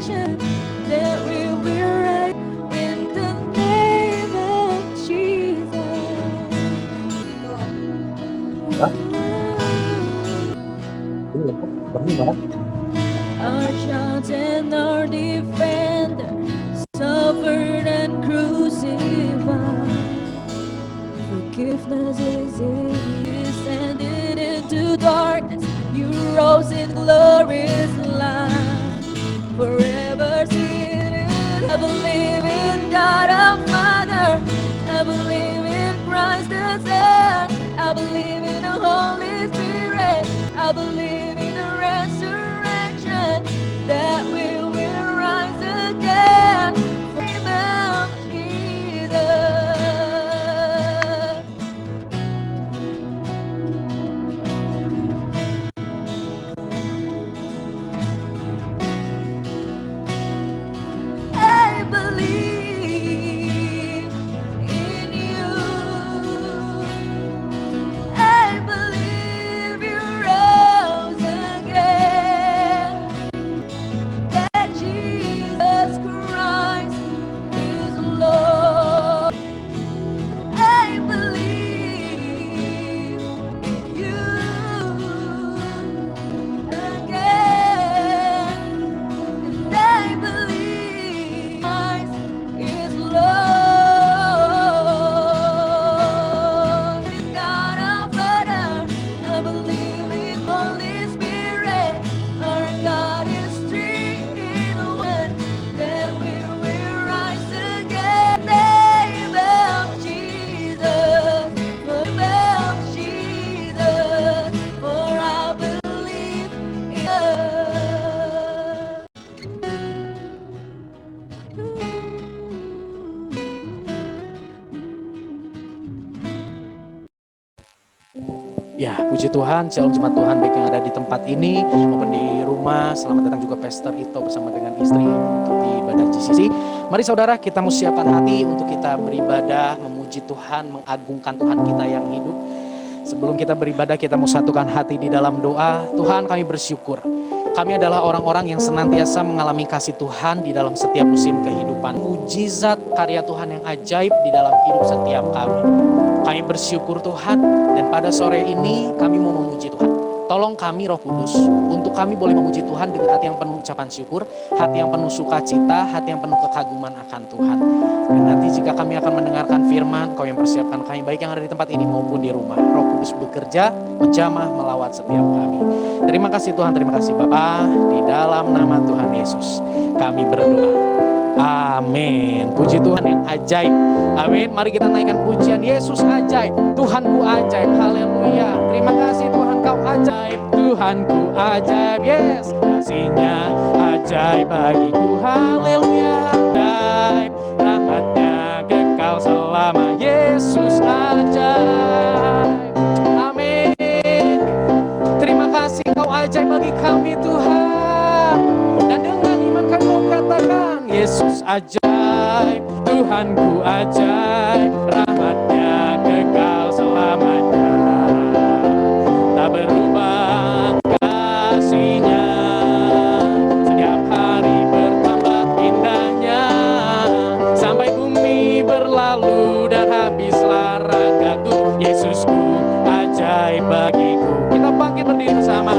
resurrection, that we will rise in the name of Jesus. Hah? Iya, bagaimana? Our judge and our defender suffered and crucified. Forgiveness is in you. Descended into darkness, you rose in glorious light. Forever seated, I believe in God our Father. I believe in Christ the Son. I believe in the Holy Spirit. I believe in the resurrection, that we will rise again. Name of Jesus. I believe in you. I believe you rose again. That Jesus Christ is Lord. I believe in you again. And I believe Christ is Lord. In God our Father, I believe in Holy Spirit. Our God is three in one, that we will rise again. Name of Jesus, name of Jesus, for I believe in Ya, puji Tuhan, shalom jemaat Tuhan baik yang ada di tempat ini maupun di rumah. Selamat datang juga Pastor Ito bersama dengan istri untuk di ibadah GCC. Mari saudara, kita mau siapkan hati untuk kita beribadah, memuji Tuhan, mengagungkan Tuhan kita yang hidup. Sebelum kita beribadah, kita mau satukan hati di dalam doa. Tuhan, kami bersyukur. Kami adalah orang-orang yang senantiasa mengalami kasih Tuhan di dalam setiap musim kehidupan. Mujizat karya Tuhan yang ajaib di dalam hidup setiap kami. Kami bersyukur Tuhan, dan pada sore ini kami mau memuji Tuhan. Tolong kami Roh Kudus, untuk kami boleh memuji Tuhan dengan hati yang penuh ucapan syukur, hati yang penuh sukacita, hati yang penuh kekaguman akan Tuhan. Dan nanti jika kami akan mendengarkan firman, Kau yang persiapkan kami, baik yang ada di tempat ini maupun di rumah. Roh Kudus bekerja, menjamah, melawat setiap kami. Terima kasih Tuhan, terima kasih Bapa, di dalam nama Tuhan Yesus kami berdoa. Amin. Puji Tuhan yang ajaib. Amin. Mari kita naikkan pujian Yesus ajaib. Tuhanku ajaib. Haleluya. Terima kasih Tuhan, Kau ajaib. Tuhanku ajaib. Yes. Kasih-Nya ajaib bagiku. Haleluya. Ajaib. Rahmat-Nya kekal selama. Yesus ajaib. Amin. Terima kasih Kau ajaib bagi kami Tuhan. Dan dengan iman kami mau katakan, Yesus ajaib, Tuhanku ajaib, rahmat-Nya kekal selamanya. Tak berubah kasih-Nya, setiap hari bertambah indahnya. Sampai bumi berlalu dan habislah ragaku. Yesusku ajaib bagiku. Kita bangkit berdiri bersama.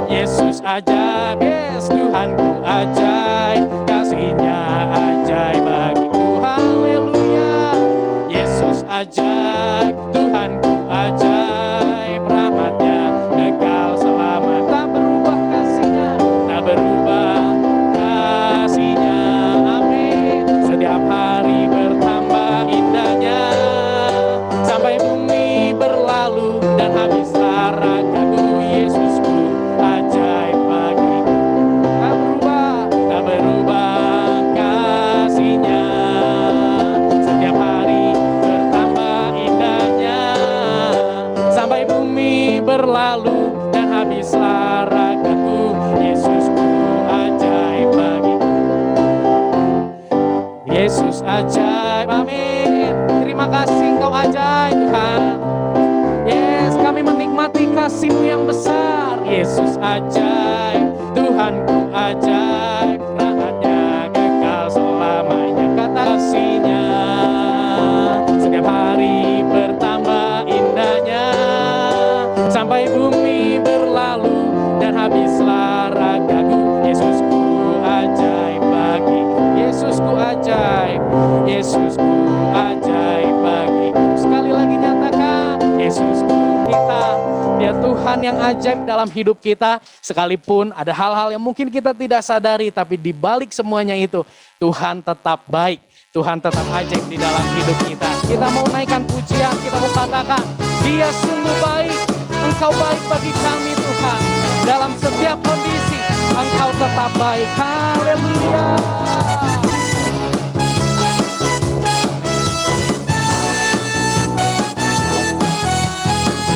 Yesus ajaib, yes, Tuhanku ajaib, kasih-Nya ajaib bagiku. Haleluya. Yesus ajaib, Tuhanku ajaib, rahmat-Nya kekal selama. Tak berubah kasih-Nya, tak berubah kasih-Nya. Amin. Setiap hari bertambah indahnya, sampai bumi berlalu dan habislah ragaku. Yesusku ajaib bagiku. Tak berubah kasih-Nya. Setiap hari bertambah indahnya, sampai bumi berlalu dan habislah ragaku. Yesusku ajaib bagiku. Yesus ajaib. Amin. Terima kasih Engkau ajaib Tuhan. Yes, kami menikmati kasih-Mu yang besar. Yesus ajaib, Tuhanku ajaib, rahmat-Nya Tuhan yang ajaib dalam hidup kita. Sekalipun ada hal-hal yang mungkin kita tidak sadari, tapi di balik semuanya itu Tuhan tetap baik. Tuhan tetap ajaib di dalam hidup kita. Kita mau naikkan pujian, kita mau katakan, Dia sungguh baik. Engkau baik bagi kami Tuhan. Dalam setiap kondisi, Engkau tetap baik. Haleluya.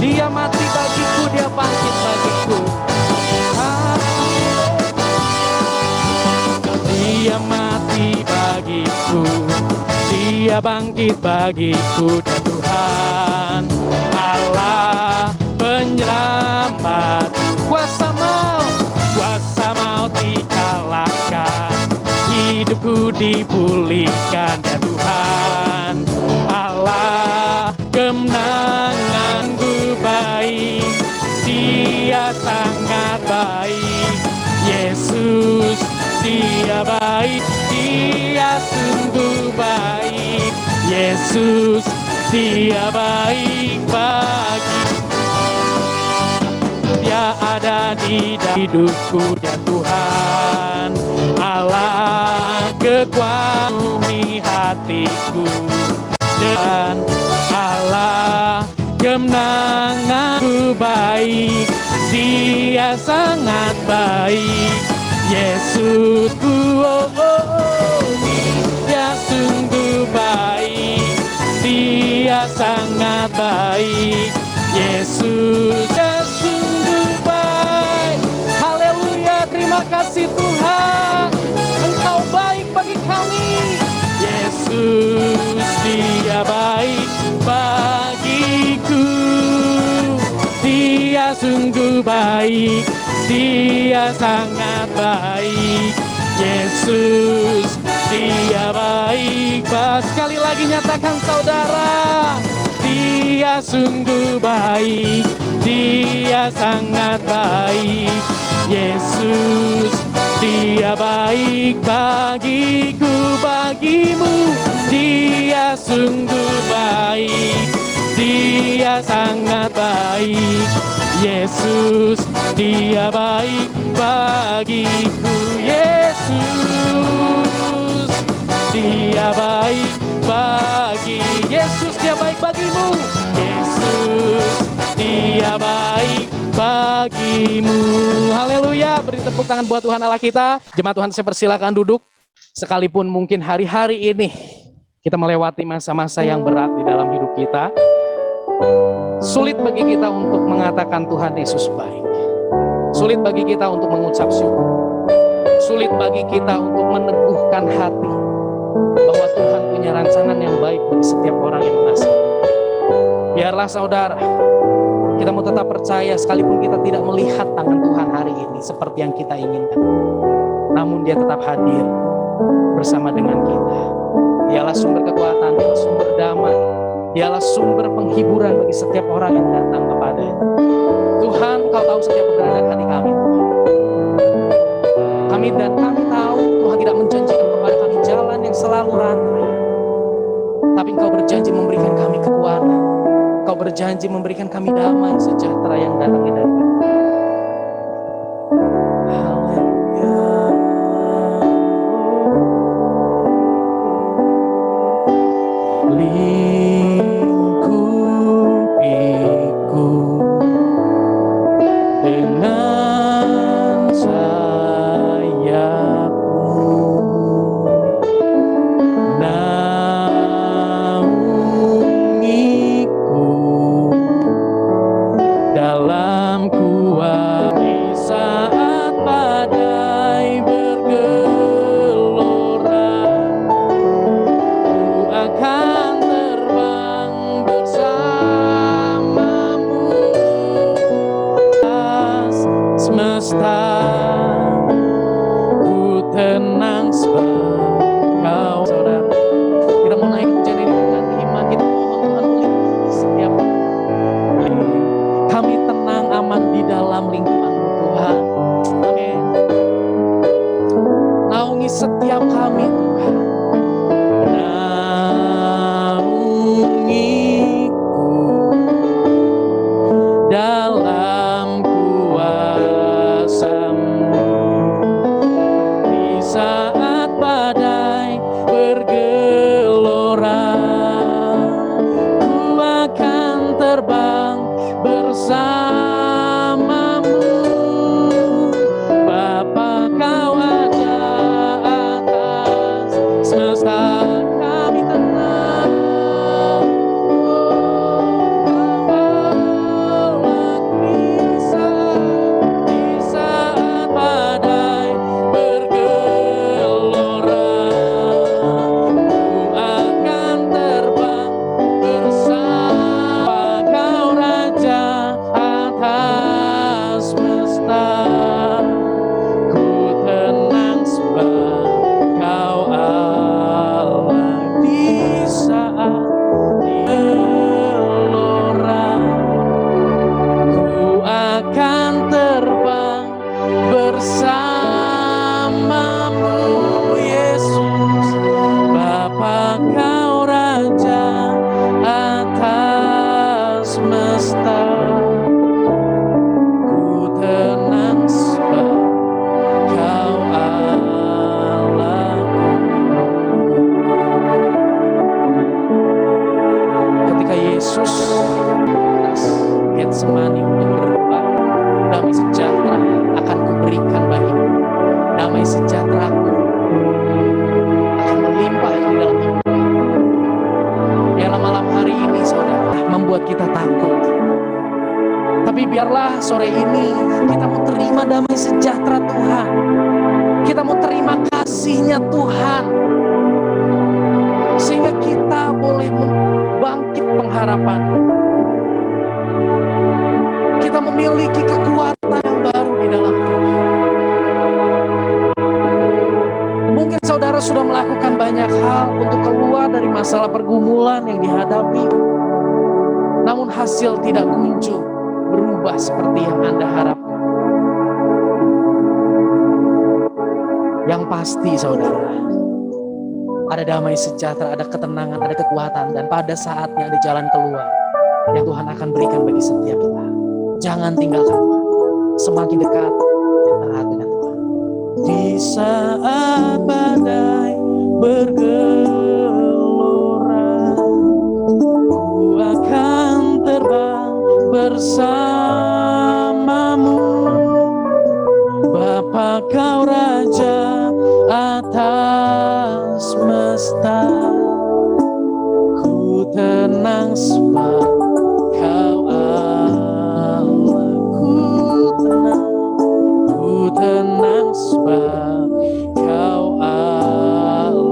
Dia mati bagiku, Dia bangkit bagiku. Dia mati bagiku, Dia bangkit bagiku. Dan Tuhan Allah penyelamat, kuasa maut dikalahkan, hidupku dipulihkan. Dan Tuhan Allah kemenanganku baik, Dia sangat baik. Yesus Dia baik, Dia sungguh baik. Yesus Dia baik bagi. Dia ada di hidupku. Dan Tuhan Allah kekuatan hatiku. Dan Allah kemenanganku baik, Dia sangat baik. Yesusku, Dia sungguh baik, Dia sangat baik. Yesus, Dia sungguh baik. Haleluya, terima kasih Tuhan, Engkau baik bagi kami. Yesus, Dia baik bagiku. Dia sungguh baik, Dia sangat baik. Yesus, Dia baik. Sekali lagi nyatakan saudara, Dia sungguh baik, Dia sangat baik. Yesus, Dia baik bagiku, bagimu. Dia sungguh baik, Dia sangat baik. Yesus, Dia baik bagiku. Yesus, Dia baik bagi. Yesus, Dia baik bagimu. Yesus, Dia baik bagimu. Haleluya. Beri tepuk tangan buat Tuhan Allah kita. Jemaat Tuhan, saya persilakan duduk. Sekalipun mungkin hari-hari ini kita melewati masa-masa yang berat di dalam hidup kita, sulit bagi kita untuk mengatakan Tuhan Yesus baik. Sulit bagi kita untuk mengucap syukur. Sulit bagi kita untuk meneguhkan hati bahwa Tuhan punya rancangan yang baik bagi setiap orang yang mengasihi. Biarlah saudara, kita mau tetap percaya sekalipun kita tidak melihat tangan Tuhan hari ini seperti yang kita inginkan. Namun Dia tetap hadir bersama dengan kita. Dialah sumber kekuatan, Dialah sumber damai, Dialah sumber penghiburan bagi setiap orang yang datang kepada-Nya. Tuhan, Kau tahu setiap keberadaan hati kami. Kami tahu Tuhan tidak menjanjikan kepada kami jalan yang selalu rantai. Tapi Engkau berjanji memberikan kami kekuatan. Engkau berjanji memberikan kami damai sejahtera yang datang dari Tuhan. saat badai bergelora, ku akan terbang bersamamu. Bapa, kau ada atas semesta, kami tenang. Di saat badai bergelora, ku akan terbang bersama kau Raja atas semesta. Ku tenang sebab kau Allah di saat gelora. Ku akan terbang bersamamu Yesus. Bapa, kau Raja atas semesta. Ku tenang sebab kau Allahku. Ketika Yesus Getsemani untuk berdoa, damai sejahtera akan kuberikan bagimu. Damai sejahteraku akan melimpah di dalam hidupmu. Biarlah malam hari ini saudara membuat kita takut, tapi biarlah sore ini kita mau terima damai sejahtera Tuhan. Kita mau terima kasih-Nya Tuhan, sehingga kita boleh bangkit pengharapan. Kita memiliki kekuatan yang baru di dalam Tuhan. Mungkin saudara sudah melakukan banyak hal untuk keluar dari masalah pergumulan yang dihadapi, namun hasil tidak kunjung berubah seperti yang Anda harapkan. Yang pasti saudara, ada damai sejahtera, ada ketenangan, ada kekuatan, dan pada saatnya ada jalan keluar yang Tuhan akan berikan bagi setiap kita. Jangan tinggalkan Tuhan. Semakin dekat dan taat dengan Tuhan. Di saat badai bergelora, ku akan terbang bersamamu. Bapa, kau Raja atas semesta. Ku tenang sebab kau tenang sebab kau Allahku.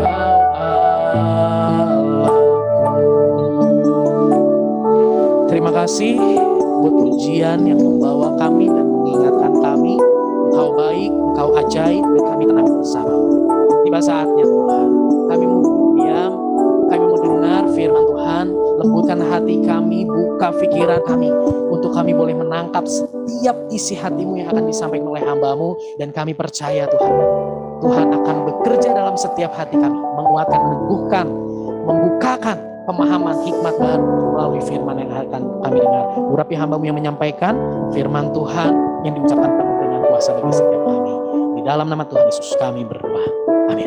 Kau Allahku. Terima kasih buat pujian yang membawa kami dan mengingatkan kami, Engkau baik, Engkau ajaib, dan kami tenang bersama. Tiba saatnya Tuhan, kami mau diam, kami mau dengar firman Tuhan. Lembutkan hati kami, buka pikiran kami, untuk kami boleh menangkap setiap isi hati-Mu yang akan disampaikan oleh hamba-Mu. Dan kami percaya Tuhan, Tuhan akan bekerja dalam setiap hati kami, menguatkan, meneguhkan, membukakan pemahaman hikmat baru melalui firman yang akan kami dengar. Urapi hamba-Mu yang menyampaikan firman Tuhan yang diucapkan penuh dengan kuasa bagi setiap kami. Di dalam nama Tuhan Yesus kami berdoa. Amin.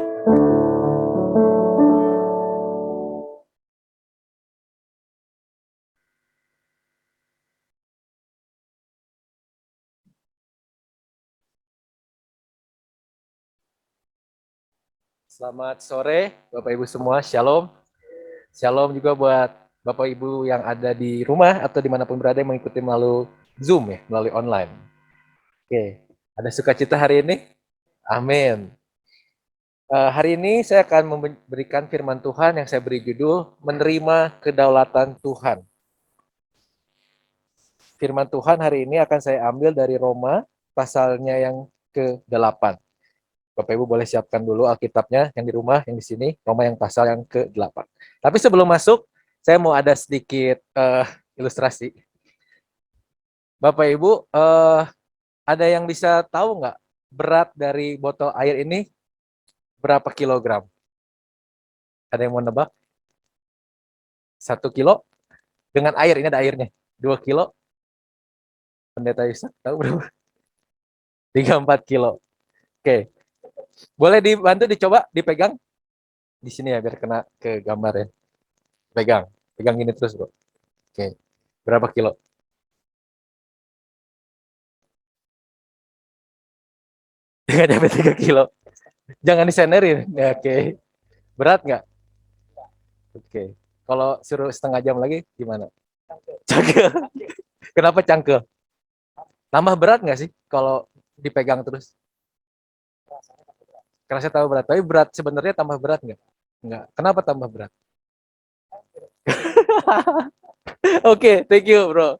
Selamat sore Bapak Ibu semua, Shalom. Shalom juga buat Bapak Ibu yang ada di rumah atau dimanapun berada yang mengikuti melalui Zoom ya, melalui online. Oke, ada sukacita hari ini? Amin. Hari ini saya akan memberikan firman Tuhan yang saya beri judul Menerima Kedaulatan Tuhan. Firman Tuhan hari ini akan saya ambil dari Roma pasalnya yang ke-8. Bapak Ibu boleh siapkan dulu Alkitabnya yang di rumah, yang di sini, Roma yang pasal yang ke-8. Tapi sebelum masuk, saya mau ada sedikit ilustrasi. Bapak Ibu, ada yang bisa tahu nggak berat dari botol air ini berapa kilogram? Ada yang mau nebak? 1 kilo? Dengan air, ini ada airnya. 2 kilo? Pendeta Ishak tahu berapa? 34 kilo. Oke. Boleh dibantu dicoba dipegang di sini ya biar kena ke gambar ya. Pegang. Pegang gini terus, Bro. Oke. Berapa kilo? Nggak nyampe 3 kilo. Jangan disenerin. Ya, oke. Berat nggak? Oke. Kalau suruh setengah jam lagi gimana? Cangkel. Kenapa cangkel? Tambah berat nggak sih kalau dipegang terus? Kerasa tambah berat. Tapi berat sebenarnya tambah berat nggak? Nggak. Kenapa tambah berat? Oke, thank you, bro.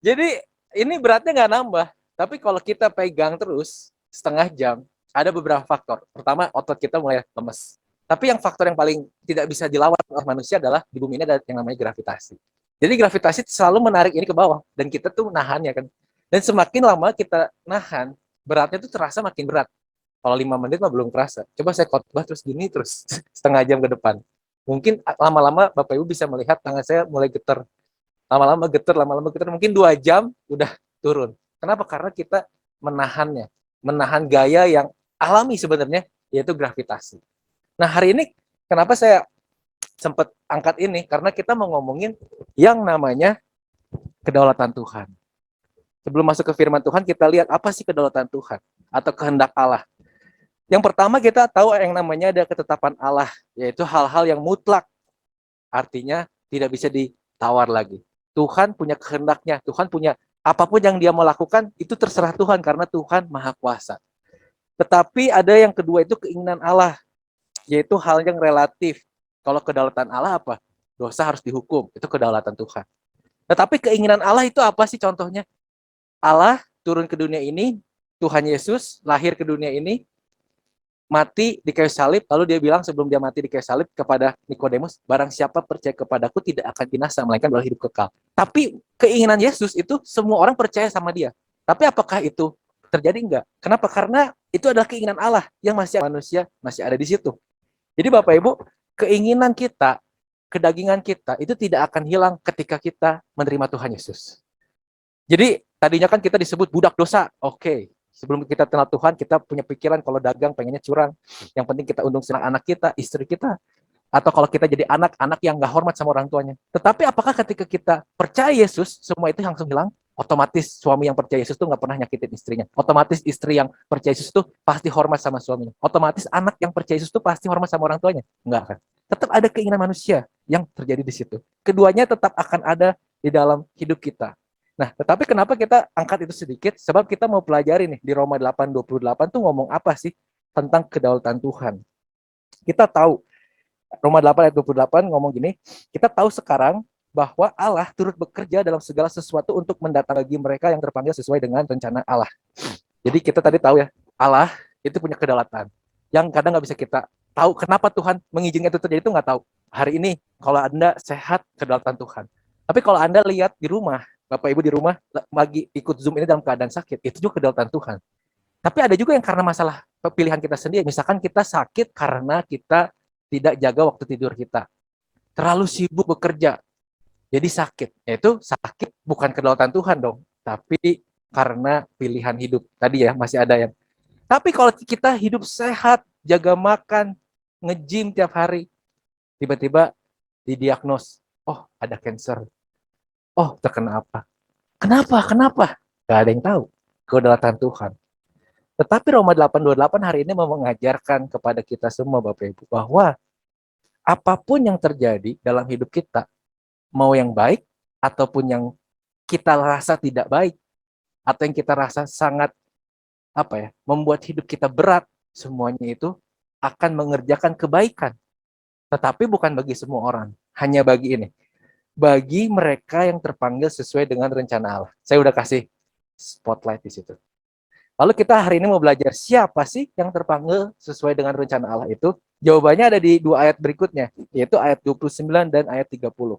Jadi ini beratnya nggak nambah. Tapi kalau kita pegang terus setengah jam, ada beberapa faktor. Pertama, otot kita mulai lemes. Tapi yang faktor yang paling tidak bisa dilawan oleh manusia adalah di bumi ini ada yang namanya gravitasi. Jadi gravitasi selalu menarik ini ke bawah dan kita tuh nahannya kan. Dan semakin lama kita nahan, beratnya tuh terasa makin berat. Kalau 5 menit mah belum kerasa. Coba saya khotbah terus gini terus setengah jam ke depan. Mungkin lama-lama Bapak Ibu bisa melihat tangan saya mulai getar. Lama-lama getar. Mungkin 2 jam udah turun. Kenapa? Karena kita menahannya. Menahan gaya yang alami sebenarnya, yaitu gravitasi. Nah hari ini kenapa saya sempat angkat ini? Karena kita mau ngomongin yang namanya kedaulatan Tuhan. Sebelum masuk ke firman Tuhan, kita lihat apa sih kedaulatan Tuhan atau kehendak Allah. Yang pertama kita tahu yang namanya ada ketetapan Allah, yaitu hal-hal yang mutlak. Artinya tidak bisa ditawar lagi. Tuhan punya kehendaknya, Tuhan punya apapun yang dia mau lakukan, itu terserah Tuhan karena Tuhan Maha Kuasa. Tetapi ada yang kedua itu keinginan Allah, yaitu hal yang relatif. Kalau kedaulatan Allah apa? Dosa harus dihukum, itu kedaulatan Tuhan. Tetapi keinginan Allah itu apa sih contohnya? Allah turun ke dunia ini, Tuhan Yesus lahir ke dunia ini, mati di kayu salib, lalu dia bilang sebelum dia mati di kayu salib kepada Nikodemus, barang siapa percaya kepadaku tidak akan binasa, melainkan beroleh hidup kekal. Tapi keinginan Yesus itu semua orang percaya sama dia. Tapi apakah itu terjadi? Enggak. Kenapa? Karena itu adalah keinginan Allah yang masih manusia masih ada di situ. Jadi Bapak Ibu, keinginan kita, kedagingan kita itu tidak akan hilang ketika kita menerima Tuhan Yesus. Jadi tadinya kan kita disebut budak dosa. Oke. Sebelum kita kenal Tuhan, kita punya pikiran kalau dagang pengennya curang. Yang penting kita untung senang anak kita, istri kita. Atau kalau kita jadi anak yang gak hormat sama orang tuanya. Tetapi apakah ketika kita percaya Yesus, semua itu langsung hilang? Otomatis suami yang percaya Yesus tuh gak pernah nyakitin istrinya. Otomatis istri yang percaya Yesus tuh pasti hormat sama suaminya. Otomatis anak yang percaya Yesus tuh pasti hormat sama orang tuanya. Enggak kan? Tetap ada keinginan manusia yang terjadi di situ. Keduanya tetap akan ada di dalam hidup kita. Nah, tetapi kenapa kita angkat itu sedikit? Sebab kita mau pelajari nih, di Roma 8:28 tuh ngomong apa sih tentang kedaulatan Tuhan. Kita tahu, Roma 8 ayat 28 ngomong gini, kita tahu sekarang bahwa Allah turut bekerja dalam segala sesuatu untuk mendatangkan bagi mereka yang terpanggil sesuai dengan rencana Allah. Jadi kita tadi tahu ya, Allah itu punya kedaulatan. Yang kadang nggak bisa kita tahu kenapa Tuhan mengizinkan itu terjadi, itu nggak tahu. Hari ini, kalau Anda sehat, kedaulatan Tuhan. Tapi kalau Anda lihat di rumah, Bapak Ibu di rumah lagi ikut Zoom ini dalam keadaan sakit, itu juga kedaulatan Tuhan. Tapi ada juga yang karena masalah pilihan kita sendiri. Misalkan kita sakit karena kita tidak jaga waktu tidur kita. Terlalu sibuk bekerja, jadi sakit. Itu sakit bukan kedaulatan Tuhan dong, tapi karena pilihan hidup. Tadi ya masih ada yang. Tapi kalau kita hidup sehat, jaga makan, nge-gym tiap hari, tiba-tiba didiagnos, oh ada cancer. Oh, terkena apa? Kenapa? Gak ada yang tahu. Kedaulatan Tuhan. Tetapi Roma 8:28 hari ini mau mengajarkan kepada kita semua Bapak Ibu bahwa apapun yang terjadi dalam hidup kita, mau yang baik ataupun yang kita rasa tidak baik atau yang kita rasa sangat membuat hidup kita berat, semuanya itu akan mengerjakan kebaikan. Tetapi bukan bagi semua orang, hanya bagi ini. Bagi mereka yang terpanggil sesuai dengan rencana Allah. Saya udah kasih spotlight di situ. Lalu kita hari ini mau belajar siapa sih yang terpanggil sesuai dengan rencana Allah itu? Jawabannya ada di 2 ayat berikutnya, yaitu ayat 29 dan ayat 30.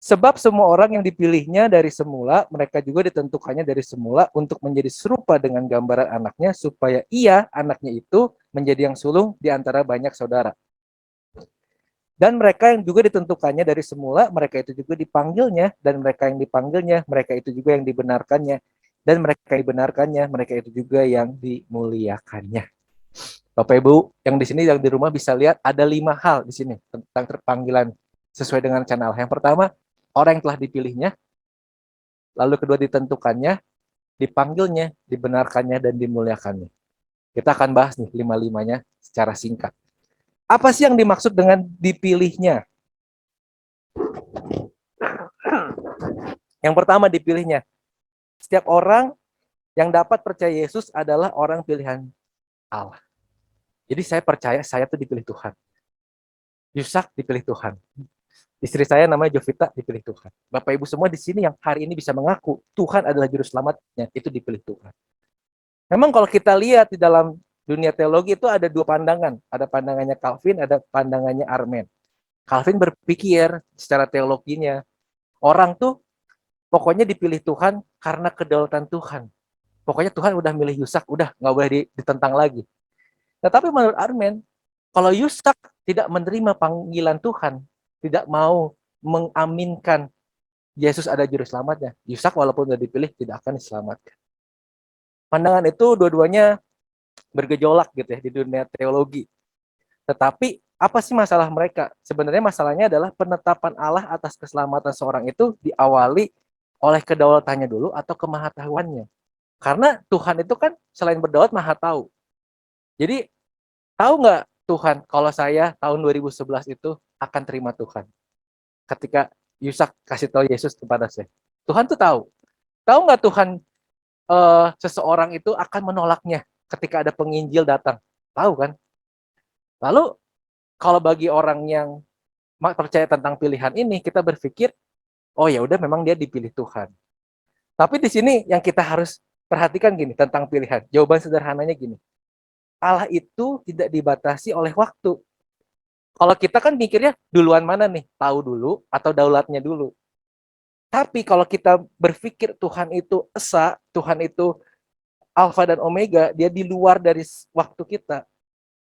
Sebab semua orang yang dipilihnya dari semula, mereka juga ditentukannya dari semula untuk menjadi serupa dengan gambaran anaknya, supaya ia, anaknya itu, menjadi yang sulung di antara banyak saudara. Dan mereka yang juga ditentukannya dari semula, mereka itu juga dipanggilnya, dan mereka yang dipanggilnya, mereka itu juga yang dibenarkannya, dan mereka yang dibenarkannya, mereka itu juga yang dimuliakannya. Bapak Ibu yang di sini, yang di rumah bisa lihat ada 5 hal di sini tentang panggilan sesuai dengan rencana Allah. Yang pertama, orang yang telah dipilihnya, lalu kedua ditentukannya, dipanggilnya, dibenarkannya, dan dimuliakannya. Kita akan bahas nih 5-limanya secara singkat. Apa sih yang dimaksud dengan dipilihnya? Yang pertama dipilihnya, setiap orang yang dapat percaya Yesus adalah orang pilihan Allah. Jadi saya percaya saya tuh dipilih Tuhan. Yusak dipilih Tuhan. Istri saya namanya Jovita dipilih Tuhan. Bapak Ibu semua di sini yang hari ini bisa mengaku Tuhan adalah juru selamatnya, itu dipilih Tuhan. Memang kalau kita lihat di dalam dunia teologi itu ada 2 pandangan. Ada pandangannya Calvin, ada pandangannya Armen. Calvin berpikir secara teologinya, orang tuh pokoknya dipilih Tuhan karena kedaulatan Tuhan. Pokoknya Tuhan udah milih Yusak, udah nggak boleh ditentang lagi. Tetapi menurut Armen, kalau Yusak tidak menerima panggilan Tuhan, tidak mau mengaminkan Yesus ada juru selamatnya, Yusak walaupun sudah dipilih tidak akan diselamatkan. Pandangan itu dua-duanya bergejolak gitu ya di dunia teologi. Tetapi apa sih masalah mereka? Sebenarnya masalahnya adalah penetapan Allah atas keselamatan seorang itu diawali oleh kedaulatannya dulu atau kemahatauannya. Karena Tuhan itu kan selain berdaulat maha tahu. Jadi tahu nggak Tuhan kalau saya tahun 2011 itu akan terima Tuhan? Ketika Yusak kasih tahu Yesus kepada saya. Tuhan tuh tahu. Tahu nggak Tuhan seseorang itu akan menolaknya ketika ada penginjil datang? Tahu kan? Lalu kalau bagi orang yang percaya tentang pilihan ini, kita berpikir, oh ya udah memang dia dipilih Tuhan. Tapi di sini yang kita harus perhatikan gini tentang pilihan. Jawaban sederhananya gini. Allah itu tidak dibatasi oleh waktu. Kalau kita kan mikirnya duluan mana nih? Tahu dulu atau daulatnya dulu. Tapi kalau kita berpikir Tuhan itu esa, Tuhan itu alfa dan omega, dia di luar dari waktu kita.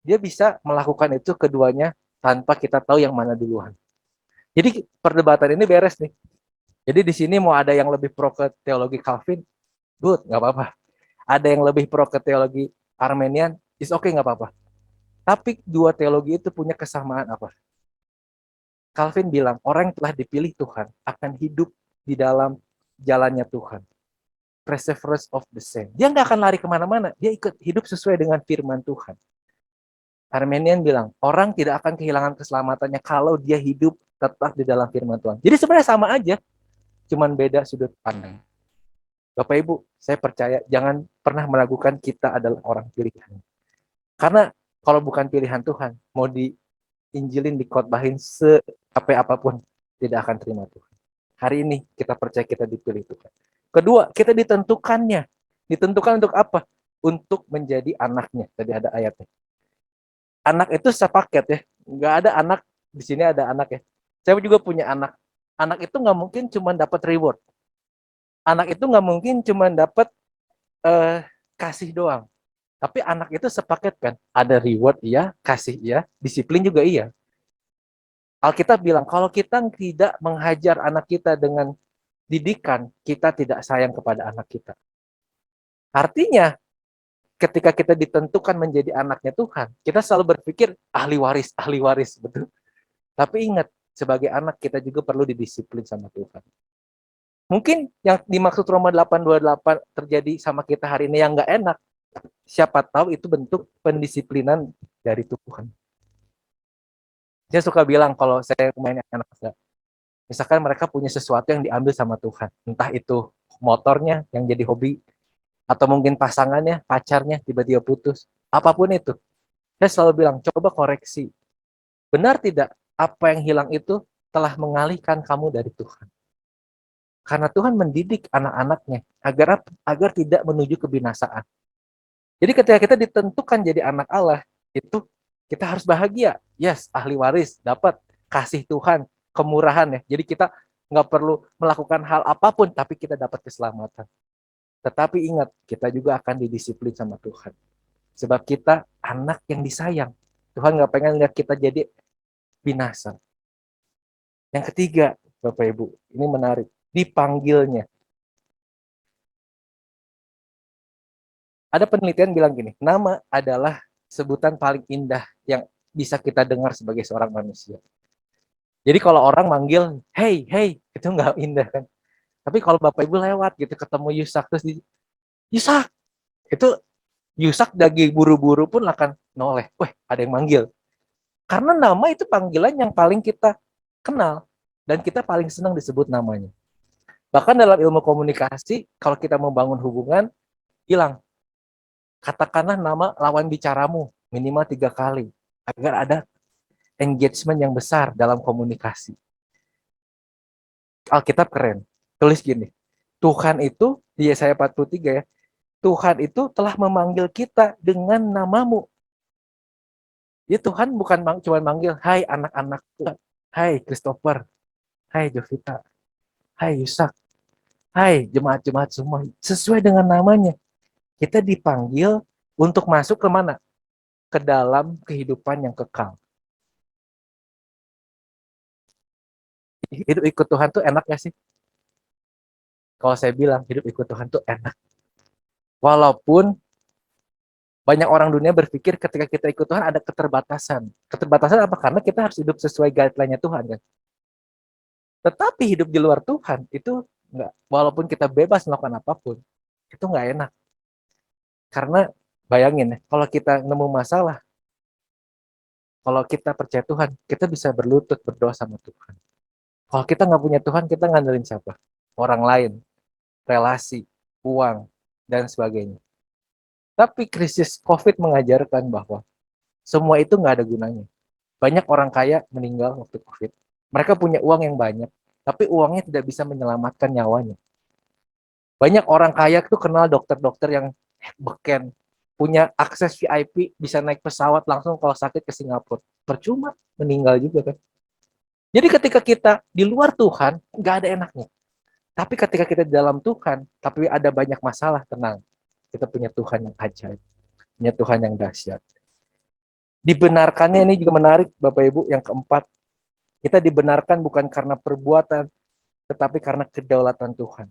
Dia bisa melakukan itu keduanya tanpa kita tahu yang mana duluan. Jadi perdebatan ini beres nih. Jadi di sini mau ada yang lebih pro ke teologi Calvin, good, nggak apa-apa. Ada yang lebih pro ke teologi Armenian, is okay, nggak apa-apa. Tapi dua teologi itu punya kesamaan apa? Calvin bilang, orang yang telah dipilih Tuhan akan hidup di dalam jalannya Tuhan. Perseverance of the same. Dia nggak akan lari kemana-mana. Dia ikut hidup sesuai dengan firman Tuhan. Armenian bilang, orang tidak akan kehilangan keselamatannya kalau dia hidup tetap di dalam firman Tuhan. Jadi sebenarnya sama aja, cuman beda sudut pandang. Bapak Ibu, saya percaya jangan pernah meragukan kita adalah orang pilihan. Karena kalau bukan pilihan Tuhan, mau diinjilin, dikotbahin apapun, tidak akan terima Tuhan. Hari ini kita percaya kita dipilih Tuhan. Kedua, kita ditentukannya. Ditentukan untuk apa? Untuk menjadi anaknya. Tadi ada ayatnya. Anak itu sepaket ya. Nggak ada anak, di sini ada anak ya. Saya juga punya anak. Anak itu nggak mungkin cuma dapat reward. Anak itu nggak mungkin cuma dapat kasih doang. Tapi anak itu sepaket kan. Ada reward iya, kasih iya, disiplin juga iya. Alkitab bilang, kalau kita tidak menghajar anak kita dengan didikan, kita tidak sayang kepada anak kita. Artinya, ketika kita ditentukan menjadi anaknya Tuhan, kita selalu berpikir ahli waris, betul. Tapi ingat, sebagai anak kita juga perlu didisiplin sama Tuhan. Mungkin yang dimaksud Roma 8:28 terjadi sama kita hari ini yang nggak enak, siapa tahu itu bentuk pendisiplinan dari Tuhan. Saya suka bilang kalau saya main anak saya, misalkan mereka punya sesuatu yang diambil sama Tuhan, entah itu motornya yang jadi hobi, atau mungkin pasangannya, pacarnya tiba-tiba putus, apapun itu. Saya selalu bilang, coba koreksi. Benar tidak apa yang hilang itu telah mengalihkan kamu dari Tuhan? Karena Tuhan mendidik anak-anaknya agar tidak menuju kebinasaan. Jadi ketika kita ditentukan jadi anak Allah, itu kita harus bahagia. Yes, ahli waris, dapat kasih Tuhan, kemurahan ya. Jadi kita nggak perlu melakukan hal apapun, tapi kita dapat keselamatan. Tetapi ingat, kita juga akan didisiplin sama Tuhan. Sebab kita anak yang disayang. Tuhan nggak pengen lihat kita jadi binasa. Yang ketiga, Bapak Ibu, ini menarik, dipanggilnya. Ada penelitian bilang gini, nama adalah sebutan paling indah yang bisa kita dengar sebagai seorang manusia. Jadi kalau orang manggil, hey, hey, itu nggak indah kan. Tapi kalau Bapak Ibu lewat gitu, ketemu Yusak, terus Yusak, itu Yusak lagi buru-buru pun akan noleh. Wah, ada yang manggil. Karena nama itu panggilan yang paling kita kenal. Dan kita paling senang disebut namanya. Bahkan dalam ilmu komunikasi, kalau kita membangun hubungan, bilang, katakanlah nama lawan bicaramu minimal 3 kali. Agar ada engagement yang besar dalam komunikasi. Alkitab keren. Tulis gini, Tuhan itu, di Yesaya 43 ya, Tuhan itu telah memanggil kita dengan namamu. Ya Tuhan bukan cuma manggil, hai anak-anak, hai Christopher, hai Jovita, hai Yusak, hai jemaat-jemaat semua. Sesuai dengan namanya. Kita dipanggil untuk masuk ke mana? Ke dalam kehidupan yang kekal. Hidup ikut Tuhan tuh enak gak sih? Kalau saya bilang hidup ikut Tuhan tuh enak. Walaupun banyak orang dunia berpikir ketika kita ikut Tuhan ada keterbatasan. Keterbatasan apa? Karena kita harus hidup sesuai guideline-nya Tuhan kan. Tetapi hidup di luar Tuhan itu enggak. Walaupun kita bebas melakukan apapun, itu enggak enak. Karena bayangin ya, kalau kita nemu masalah, kalau kita percaya Tuhan, kita bisa berlutut berdoa sama Tuhan. Kalau kita nggak punya Tuhan, kita ngandelin siapa? Orang lain, relasi, uang, dan sebagainya. Tapi krisis COVID mengajarkan bahwa semua itu nggak ada gunanya. Banyak orang kaya meninggal waktu COVID. Mereka punya uang yang banyak, tapi uangnya tidak bisa menyelamatkan nyawanya. Banyak orang kaya tuh kenal dokter-dokter yang beken, punya akses VIP, bisa naik pesawat langsung kalau sakit ke Singapura. Percuma, meninggal juga kan. Jadi ketika kita di luar Tuhan, nggak ada enaknya. Tapi ketika kita di dalam Tuhan, tapi ada banyak masalah, tenang. Kita punya Tuhan yang ajaib, punya Tuhan yang dahsyat. Dibenarkannya ini juga menarik, Bapak Ibu, yang keempat. Kita dibenarkan bukan karena perbuatan, tetapi karena kedaulatan Tuhan.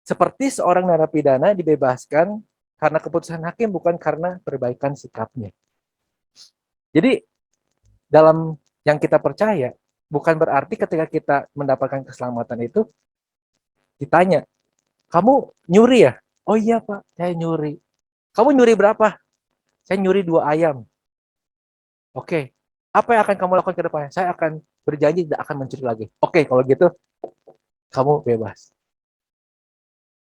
Seperti seorang narapidana dibebaskan karena keputusan hakim, bukan karena perbaikan sikapnya. Jadi, dalam yang kita percaya, bukan berarti ketika kita mendapatkan keselamatan itu, ditanya, kamu nyuri ya? Oh iya Pak, saya nyuri. Kamu nyuri berapa? Saya nyuri 2 ayam. Oke, apa yang akan kamu lakukan ke depannya? Saya akan berjanji tidak akan mencuri lagi. Oke, kalau gitu, kamu bebas.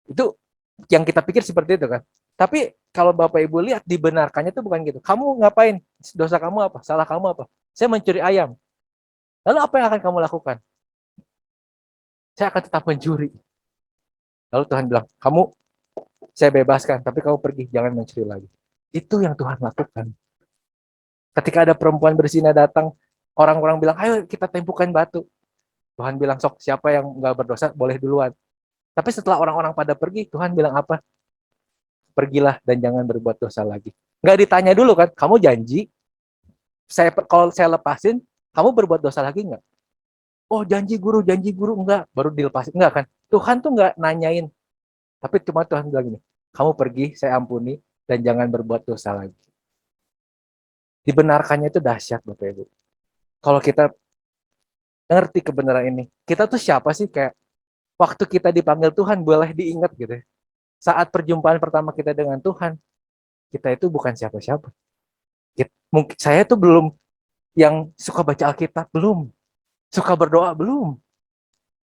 Itu yang kita pikir seperti itu kan. Tapi kalau Bapak Ibu lihat, dibenarkannya itu bukan gitu. Kamu ngapain? Dosa kamu apa? Salah kamu apa? Saya mencuri ayam. Lalu apa yang akan kamu lakukan? Saya akan tetap mencuri. Lalu Tuhan bilang, kamu saya bebaskan, tapi kamu pergi, jangan mencuri lagi. Itu yang Tuhan lakukan. Ketika ada perempuan berzina datang, orang-orang bilang, ayo kita tempukan batu. Tuhan bilang, sok siapa yang nggak berdosa boleh duluan. Tapi setelah orang-orang pada pergi, Tuhan bilang apa? Pergilah dan jangan berbuat dosa lagi. Nggak ditanya dulu kan, kamu janji, kalau saya lepasin, kamu berbuat dosa lagi nggak? Oh janji guru, enggak. Baru dilepasin, enggak kan? Tuhan tuh nggak nanyain. Tapi cuma Tuhan bilang gini, kamu pergi, saya ampuni, dan jangan berbuat dosa lagi. Dibenarkannya itu dahsyat, Bapak Ibu. Kalau kita ngerti kebenaran ini, kita tuh siapa sih? Kayak waktu kita dipanggil Tuhan, boleh diingat gitu ya. Saat perjumpaan pertama kita dengan Tuhan, kita itu bukan siapa-siapa. Mungkin saya tuh belum yang suka baca Alkitab, belum. Suka berdoa, belum.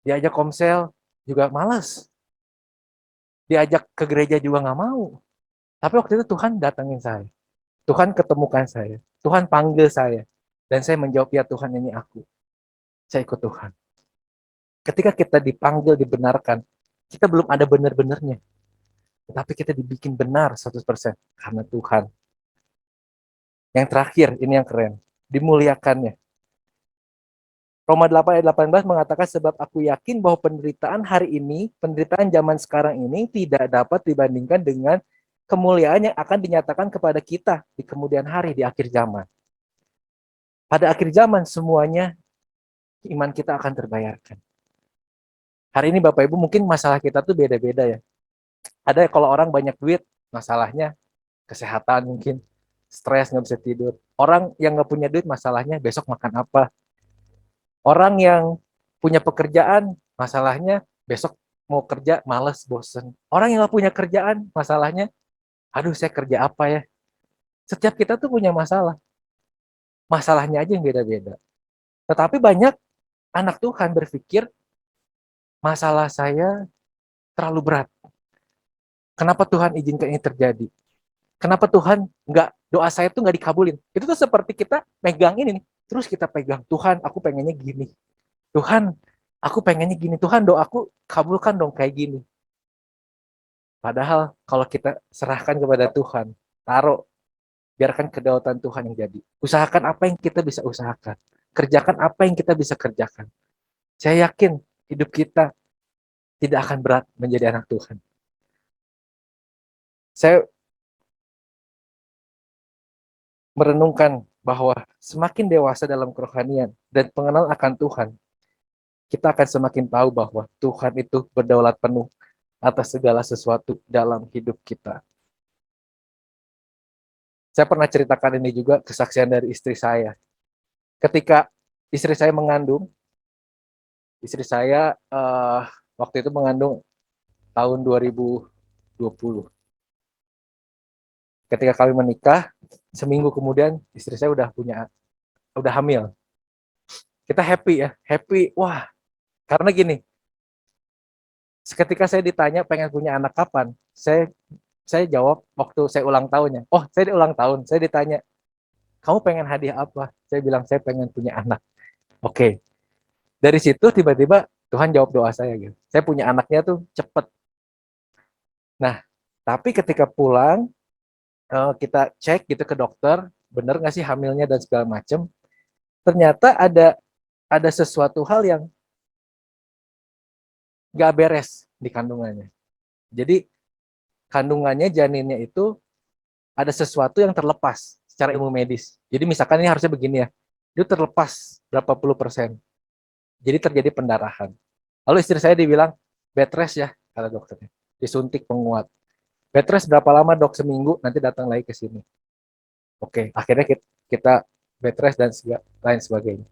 Diajak komsel, juga malas. Diajak ke gereja juga nggak mau. Tapi waktu itu Tuhan datangin saya. Tuhan ketemukan saya. Tuhan panggil saya. Dan saya menjawab, ya Tuhan ini aku. Saya ikut Tuhan. Ketika kita dipanggil, dibenarkan, kita belum ada benar-benarnya. Tetapi kita dibikin benar 100% karena Tuhan. Yang terakhir, ini yang keren. Dimuliakannya. Roma 8 ayat 18 mengatakan, sebab aku yakin bahwa penderitaan hari ini, penderitaan zaman sekarang ini tidak dapat dibandingkan dengan kemuliaan yang akan dinyatakan kepada kita di kemudian hari, di akhir zaman. pada akhir zaman semuanya iman kita akan terbayarkan. Hari ini Bapak Ibu mungkin masalah kita tuh beda-beda ya. Ada kalau orang banyak duit, masalahnya kesehatan mungkin, stres nggak bisa tidur. Orang yang nggak punya duit masalahnya besok makan apa. Orang yang punya pekerjaan masalahnya besok mau kerja males bosen. Orang yang nggak punya kerjaan masalahnya, aduh saya kerja apa ya. Setiap kita tuh punya masalah. Masalahnya aja yang beda-beda. Tetapi banyak anak Tuhan berpikir masalah saya terlalu berat. Kenapa Tuhan izinkan ini terjadi? Kenapa Tuhan doa saya tuh nggak dikabulin? Itu tuh seperti kita megang ini nih, terus kita pegang, Tuhan aku pengennya gini, Tuhan aku pengennya gini, Tuhan doaku kabulkan dong kayak gini. Padahal kalau kita serahkan kepada Tuhan, taruh, biarkan kedaulatan Tuhan yang jadi. Usahakan apa yang kita bisa usahakan, kerjakan apa yang kita bisa kerjakan. Saya yakin hidup kita tidak akan berat menjadi anak Tuhan. Saya merenungkan bahwa semakin dewasa dalam kerohanian dan pengenalan akan Tuhan, kita akan semakin tahu bahwa Tuhan itu berdaulat penuh atas segala sesuatu dalam hidup kita. Saya pernah ceritakan ini juga kesaksian dari istri saya. Ketika istri saya mengandung, istri saya waktu itu mengandung tahun 2020. Ketika kami menikah, seminggu kemudian istri saya udah hamil. Kita happy ya, happy. Wah, karena gini, ketika saya ditanya pengen punya anak kapan, saya jawab waktu saya ulang tahunnya. Oh, saya di ulang tahun, saya ditanya, kamu pengen hadiah apa? Saya bilang saya pengen punya anak. Oke. Dari situ tiba-tiba Tuhan jawab doa saya gitu. Saya punya anaknya tuh cepet. Nah, tapi ketika pulang kita cek gitu ke dokter, bener nggak sih hamilnya dan segala macem. Ternyata ada sesuatu hal yang nggak beres di kandungannya. Jadi kandungannya janinnya itu ada sesuatu yang terlepas secara ilmu medis. Jadi misalkan ini harusnya begini ya, itu terlepas berapa puluh persen. Jadi terjadi pendarahan. Lalu istri saya dibilang, bed rest ya, kata dokternya. Disuntik penguat. Bed rest berapa lama dok? Seminggu, nanti datang lagi ke sini. Oke, akhirnya kita bed rest dan lain sebagainya.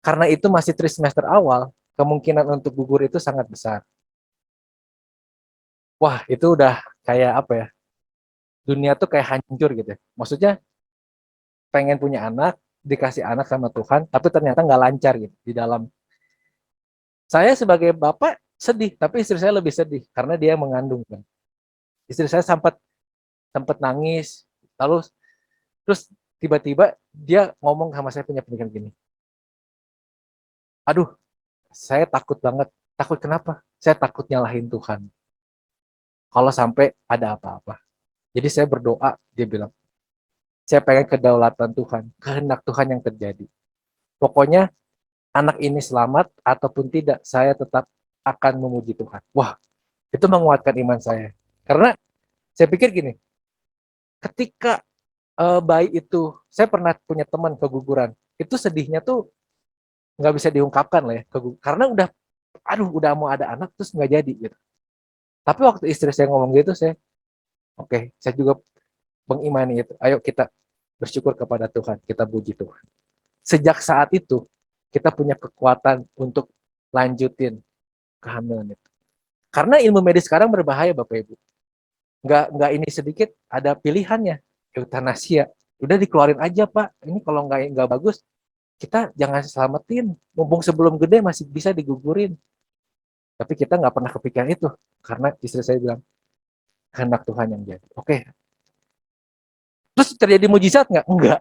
Karena itu masih trimester awal, kemungkinan untuk gugur itu sangat besar. Wah, itu udah kayak apa ya, dunia tuh kayak hancur gitu ya. Maksudnya pengen punya anak, dikasih anak sama Tuhan, tapi ternyata nggak lancar gitu di dalam. Saya sebagai bapak sedih, tapi istri saya lebih sedih karena dia mengandung kan. Istri saya sempat sempat nangis, lalu terus tiba-tiba dia ngomong sama saya punya pemikiran gini. Aduh, saya takut banget. Takut kenapa? Saya takut nyalahin Tuhan. Kalau sampai ada apa-apa. Jadi saya berdoa, dia bilang, saya pengen kedaulatan Tuhan, kehendak Tuhan yang terjadi. Pokoknya anak ini selamat ataupun tidak, saya tetap akan memuji Tuhan. Wah, itu menguatkan iman saya. Karena saya pikir gini, ketika bayi itu, saya pernah punya teman keguguran, itu sedihnya tuh nggak bisa diungkapkan lah ya, karena udah mau ada anak terus nggak jadi gitu. Tapi waktu istri saya ngomong gitu, oke, saya juga mengimani itu. Ayo kita bersyukur kepada Tuhan, kita puji Tuhan. Sejak saat itu, kita punya kekuatan untuk lanjutin kehamilan itu. Karena ilmu medis sekarang berbahaya Bapak Ibu. Nggak ini sedikit, ada pilihannya, eutanasia. Udah dikeluarin aja Pak, ini kalau nggak bagus, kita jangan selamatin. Mumpung sebelum gede masih bisa digugurin. Tapi kita nggak pernah kepikiran itu, karena istri saya bilang, kehendak Tuhan yang jadi. Oke. Terus terjadi mujizat nggak? Enggak.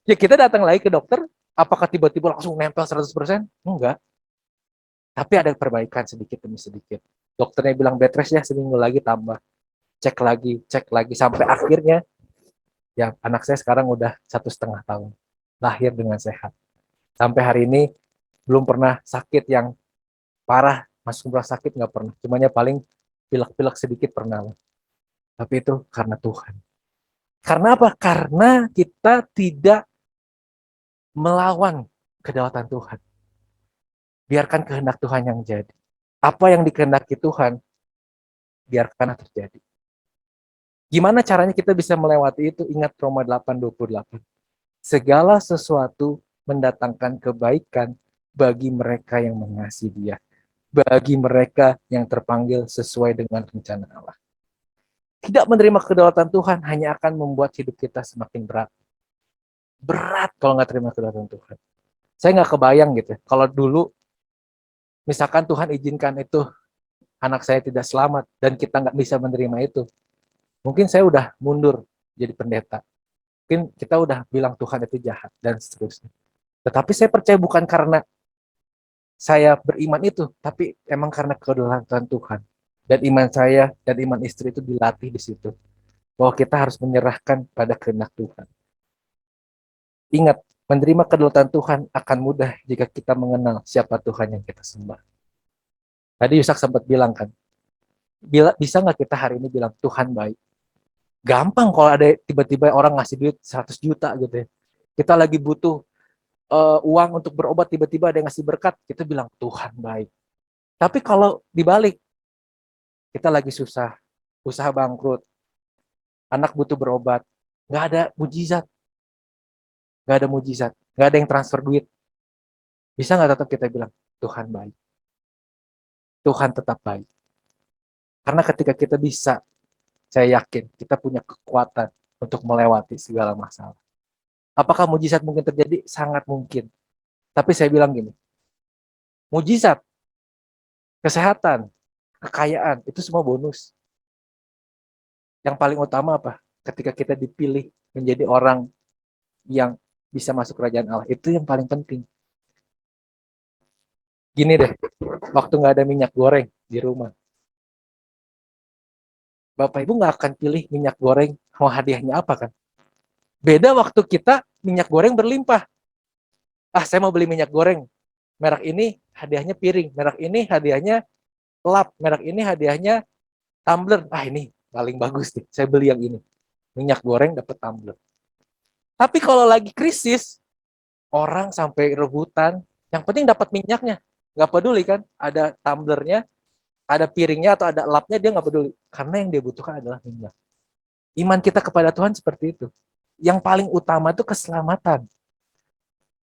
Ya kita datang lagi ke dokter, apakah tiba-tiba langsung nempel 100%? Enggak. Tapi ada perbaikan sedikit demi sedikit. Dokternya bilang bed rest ya, seminggu lagi tambah. Cek lagi, sampai akhirnya ya anak saya sekarang udah 1,5 tahun. Lahir dengan sehat. Sampai hari ini belum pernah sakit yang parah, masuk rumah sakit nggak pernah. Cumanya paling pilek-pilek sedikit pernah. Tapi itu karena Tuhan. Karena apa? Karena kita tidak melawan kedaulatan Tuhan. Biarkan kehendak Tuhan yang jadi. Apa yang dikehendaki Tuhan, biarkanlah terjadi. Gimana caranya kita bisa melewati itu? Ingat Roma 8:28. Segala sesuatu mendatangkan kebaikan bagi mereka yang mengasihi Dia, bagi mereka yang terpanggil sesuai dengan rencana Allah. Tidak menerima kedaulatan Tuhan hanya akan membuat hidup kita semakin berat. Berat kalau nggak terima kedaulatan Tuhan. Saya nggak kebayang gitu. Kalau dulu, misalkan Tuhan izinkan itu, anak saya tidak selamat, dan kita nggak bisa menerima itu, mungkin saya udah mundur jadi pendeta. Mungkin kita udah bilang Tuhan itu jahat, dan seterusnya. Tetapi saya percaya bukan karena saya beriman itu, tapi emang karena kedaulatan Tuhan. Dan iman saya dan iman istri itu dilatih di situ. Bahwa kita harus menyerahkan pada kehendak Tuhan. Ingat, menerima kedaulatan Tuhan akan mudah jika kita mengenal siapa Tuhan yang kita sembah. Tadi Yusak sempat bilang kan, bisa nggak kita hari ini bilang Tuhan baik? Gampang kalau ada tiba-tiba orang ngasih duit 100 juta gitu ya. Kita lagi butuh uang untuk berobat, tiba-tiba ada yang ngasih berkat, kita bilang Tuhan baik. Tapi kalau dibalik, kita lagi susah, usaha bangkrut, anak butuh berobat, nggak ada mujizat, nggak ada yang transfer duit. Bisa nggak tetap kita bilang Tuhan baik? Tuhan tetap baik. Karena ketika kita bisa, saya yakin kita punya kekuatan untuk melewati segala masalah. Apakah mujizat mungkin terjadi? Sangat mungkin. Tapi saya bilang gini, mujizat, kesehatan, kekayaan, itu semua bonus. Yang paling utama apa? Ketika kita dipilih menjadi orang yang bisa masuk kerajaan Allah, itu yang paling penting. Gini deh, waktu nggak ada minyak goreng di rumah, Bapak Ibu nggak akan pilih minyak goreng mau hadiahnya apa kan? Beda waktu kita minyak goreng berlimpah. Saya mau beli minyak goreng. Merek ini hadiahnya piring, merek ini hadiahnya lap, merek ini hadiahnya tumbler. Ini paling bagus nih, saya beli yang ini. Minyak goreng dapat tumbler. Tapi kalau lagi krisis, orang sampai rebutan, yang penting dapat minyaknya. Nggak peduli kan, ada tumblernya, ada piringnya atau ada lapnya, dia nggak peduli. Karena yang dia butuhkan adalah minyak. Iman kita kepada Tuhan seperti itu. Yang paling utama itu keselamatan.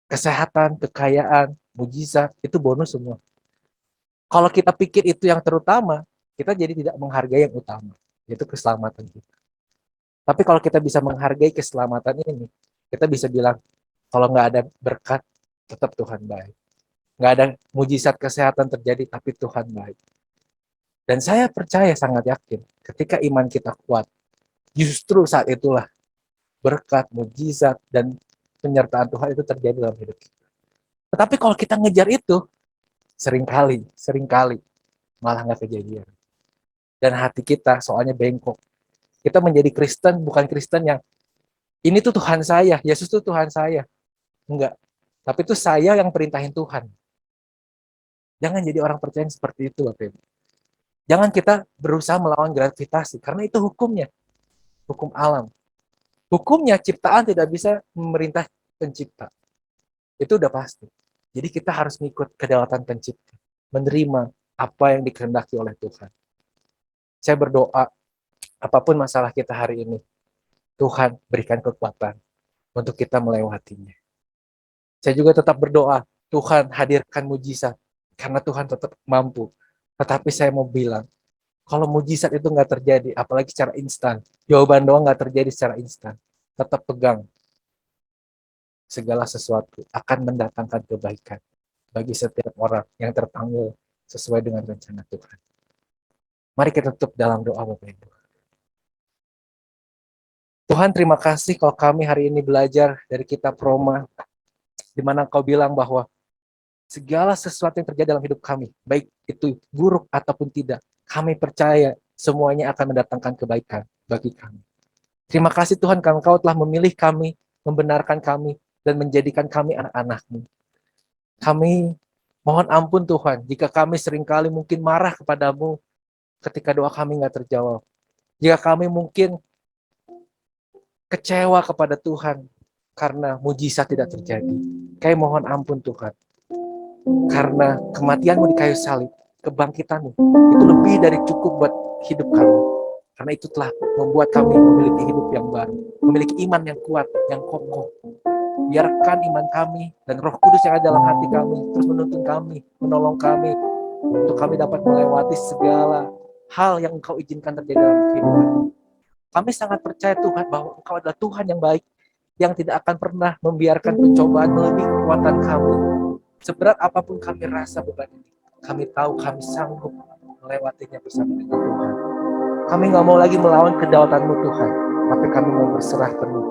Kesehatan, kekayaan, mujizat, itu bonus semua. Kalau kita pikir itu yang terutama, kita jadi tidak menghargai yang utama, yaitu keselamatan kita. Tapi kalau kita bisa menghargai keselamatan ini, kita bisa bilang, kalau nggak ada berkat, tetap Tuhan baik. Nggak ada mujizat kesehatan terjadi, tapi Tuhan baik. Dan saya percaya, sangat yakin, ketika iman kita kuat, justru saat itulah berkat, mujizat, dan penyertaan Tuhan itu terjadi dalam hidup kita. Tetapi kalau kita ngejar itu, seringkali malah nggak kejadian. Dan hati kita soalnya bengkok. Kita menjadi Kristen, bukan Kristen yang ini tuh Tuhan saya, Yesus tuh Tuhan saya. Enggak. Tapi itu saya yang perintahin Tuhan. Jangan jadi orang percaya seperti itu, Bapak Ibu. Jangan kita berusaha melawan gravitasi, karena itu hukumnya. Hukum alam. Hukumnya ciptaan tidak bisa memerintah pencipta. Itu udah pasti. Jadi kita harus mengikut kedaulatan pencipta. Menerima apa yang dikehendaki oleh Tuhan. Saya berdoa, apapun masalah kita hari ini, Tuhan berikan kekuatan untuk kita melewatinya. Saya juga tetap berdoa, Tuhan hadirkan mujizat, karena Tuhan tetap mampu. Tetapi saya mau bilang, kalau mujizat itu nggak terjadi, apalagi secara instan, jawaban doang nggak terjadi secara instan, tetap pegang. Segala sesuatu akan mendatangkan kebaikan bagi setiap orang yang terpanggil sesuai dengan rencana Tuhan. Mari kita tutup dalam doa, Bapak Ibu. Tuhan, terima kasih kalau kami hari ini belajar dari kitab Roma, di mana Kau bilang bahwa segala sesuatu yang terjadi dalam hidup kami, baik itu buruk ataupun tidak, kami percaya semuanya akan mendatangkan kebaikan bagi kami. Terima kasih Tuhan, karena Kau telah memilih kami, membenarkan kami, dan menjadikan kami anak-anak-Mu. Kami mohon ampun Tuhan, jika kami seringkali mungkin marah kepadamu ketika doa kami nggak terjawab. Jika kami mungkin kecewa kepada Tuhan karena mujizat tidak terjadi. Kami mohon ampun Tuhan. Karena kematian-Mu di kayu salib, kebangkitan-Mu, itu lebih dari cukup buat hidup kami. Karena itu telah membuat kami memiliki hidup yang baru, memiliki iman yang kuat, yang kokoh. Biarkan iman kami dan Roh Kudus yang ada dalam hati kami terus menuntun kami, menolong kami, untuk kami dapat melewati segala hal yang Engkau izinkan terjadi dalam kehidupan. Kami sangat percaya Tuhan bahwa Engkau adalah Tuhan yang baik, yang tidak akan pernah membiarkan pencobaan melebihi kekuatan kami. Seberat apapun kami rasa beban ini, kami tahu kami sanggup melewatinya bersama dengan Tuhan. Kami nggak mau lagi melawan kedaulatan-Mu Tuhan, tapi kami mau berserah penuh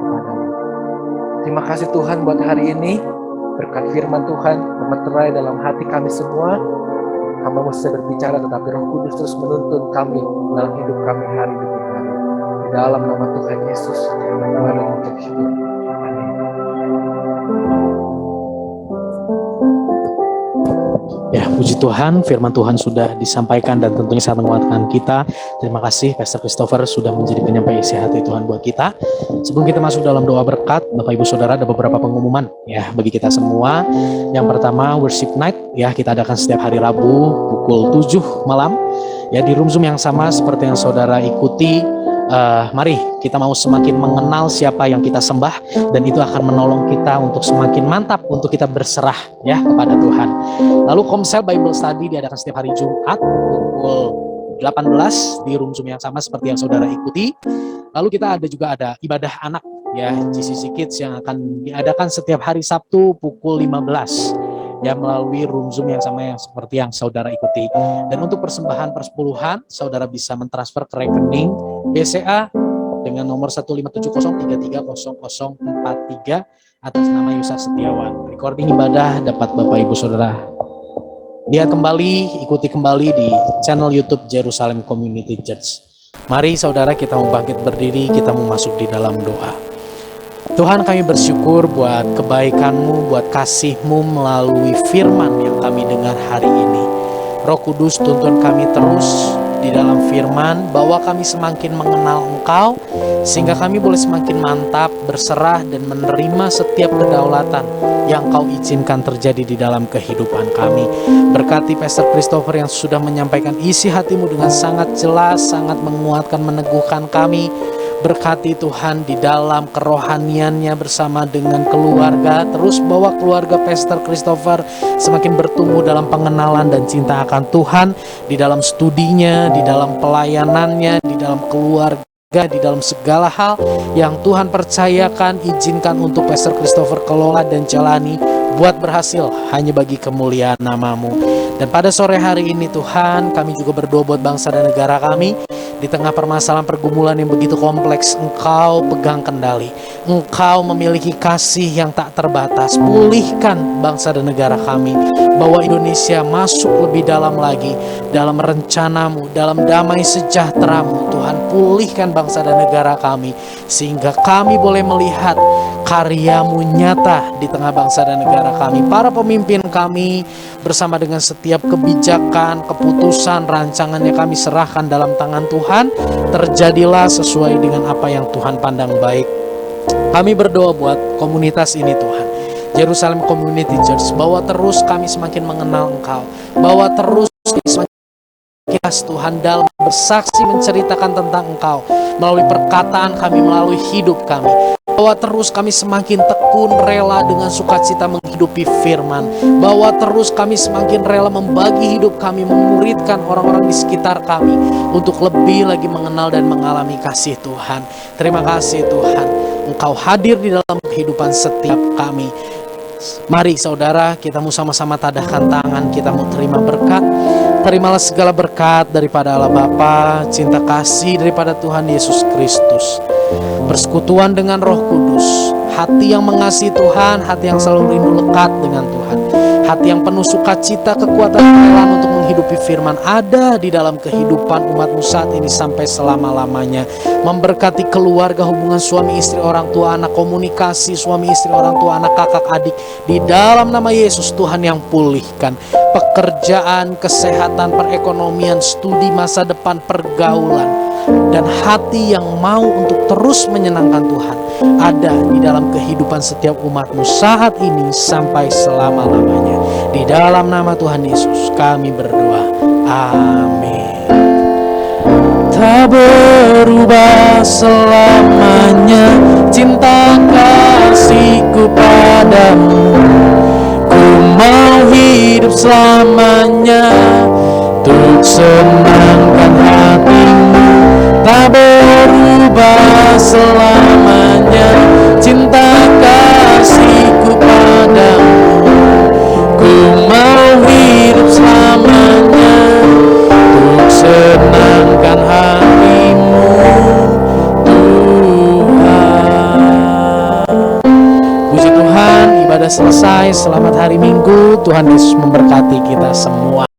kepada-Mu. Terima kasih Tuhan buat hari ini. Berkat firman Tuhan memeterai dalam hati kami semua. Hamba mesti berbicara, tetapi Roh Kudus terus menuntun kami dalam hidup kami hari demi hari. Di dalam nama Tuhan Yesus, doa dan ucap syukur. Amin. Ya, puji Tuhan, firman Tuhan sudah disampaikan dan tentunya sangat menguatkan kita. Terima kasih Pastor Christopher sudah menjadi penyampai isi hati Tuhan buat kita. Sebelum kita masuk dalam doa berkat, Bapak Ibu Saudara, ada beberapa pengumuman ya bagi kita semua. Yang pertama, worship night ya, kita adakan setiap hari Rabu pukul 7 malam ya di room Zoom yang sama seperti yang Saudara ikuti. Mari kita mau semakin mengenal siapa yang kita sembah, dan itu akan menolong kita untuk semakin mantap untuk kita berserah ya kepada Tuhan. Lalu Komsel Bible Study diadakan setiap hari Jumat pukul 18 di room Zoom yang sama seperti yang Saudara ikuti. Lalu kita juga ada ibadah anak ya, GCC Kids yang akan diadakan setiap hari Sabtu pukul 15 ya melalui room Zoom yang sama yang seperti yang Saudara ikuti. Dan untuk persembahan persepuluhan, Saudara bisa mentransfer ke rekening BCA dengan nomor 15703300043 atas nama Yusa Setiawan. Recording ibadah dapat Bapak Ibu Saudara lihat kembali, ikuti kembali di channel YouTube Jerusalem Community Church. Mari Saudara, kita mau bangkit berdiri, kita mau masuk di dalam doa. Tuhan, kami bersyukur buat kebaikan-Mu, buat kasih-Mu melalui firman yang kami dengar hari ini. Roh Kudus, tuntun kami terus di dalam firman, bahwa kami semakin mengenal Engkau, sehingga kami boleh semakin mantap, berserah, dan menerima setiap kedaulatan yang Kau izinkan terjadi di dalam kehidupan kami. Berkati Pastor Christopher yang sudah menyampaikan isi hati-Mu dengan sangat jelas, sangat menguatkan, meneguhkan kami. Berkati Tuhan di dalam kerohaniannya bersama dengan keluarga. Terus bawa keluarga Pastor Christopher semakin bertumbuh dalam pengenalan dan cinta akan Tuhan, di dalam studinya, di dalam pelayanannya, di dalam keluarga, di dalam segala hal yang Tuhan percayakan, izinkan untuk Pastor Christopher kelola dan jalani buat berhasil hanya bagi kemuliaan nama-Mu. Dan pada sore hari ini Tuhan, kami juga berdoa buat bangsa dan negara kami. Di tengah permasalahan pergumulan yang begitu kompleks, Engkau pegang kendali. Engkau memiliki kasih yang tak terbatas. Pulihkan bangsa dan negara kami, bawa Indonesia masuk lebih dalam lagi dalam rencana-Mu, dalam damai sejahtera-Mu. Tuhan, pulihkan bangsa dan negara kami, sehingga kami boleh melihat karya-Mu nyata di tengah bangsa dan negara kami. Para pemimpin kami bersama dengan setiap kebijakan, keputusan, rancangan yang kami serahkan dalam tangan Tuhan, terjadilah sesuai dengan apa yang Tuhan pandang baik. Kami berdoa buat komunitas ini Tuhan, Jerusalem Community Church, bahwa terus kami semakin mengenal Engkau, bahwa terus semakin Tuhan dalam bersaksi menceritakan tentang Engkau melalui perkataan kami, melalui hidup kami, bahwa terus kami semakin tekun rela dengan sukacita menghidupi firman, bahwa terus kami semakin rela membagi hidup kami, memuridkan orang-orang di sekitar kami untuk lebih lagi mengenal dan mengalami kasih Tuhan. Terima kasih Tuhan, Engkau hadir di dalam kehidupan setiap kami. Mari Saudara, kita mau sama-sama tadahkan tangan, kita mau terima berkat. Terimalah segala berkat daripada Allah Bapa, cinta kasih daripada Tuhan Yesus Kristus, persekutuan dengan Roh Kudus, hati yang mengasihi Tuhan, hati yang selalu rindu lekat dengan Tuhan, hati yang penuh sukacita, kekuatan kerelaan untuk menghidupi firman ada di dalam kehidupan umatmu saat ini sampai selama-lamanya. Memberkati keluarga, hubungan suami istri, orang tua anak, komunikasi suami istri, orang tua anak, kakak adik, di dalam nama Yesus. Tuhan yang pulihkan pekerjaan, kesehatan, perekonomian, studi masa depan, pergaulan, dan hati yang mau untuk terus menyenangkan Tuhan ada di dalam kehidupan setiap umatmu saat ini sampai selama-lamanya. Di dalam nama Tuhan Yesus kami berdoa, amin. Tak berubah selamanya cinta kasihku padamu, ku mau hidup selamanya untuk senangkan hatimu. Tak berubah selamanya cinta kasihku padamu, ku mau hidup selamanya untuk senangkan hatimu Tuhan. Puji Tuhan, ibadah selesai. Selamat hari Minggu. Tuhan Yesus memberkati kita semua.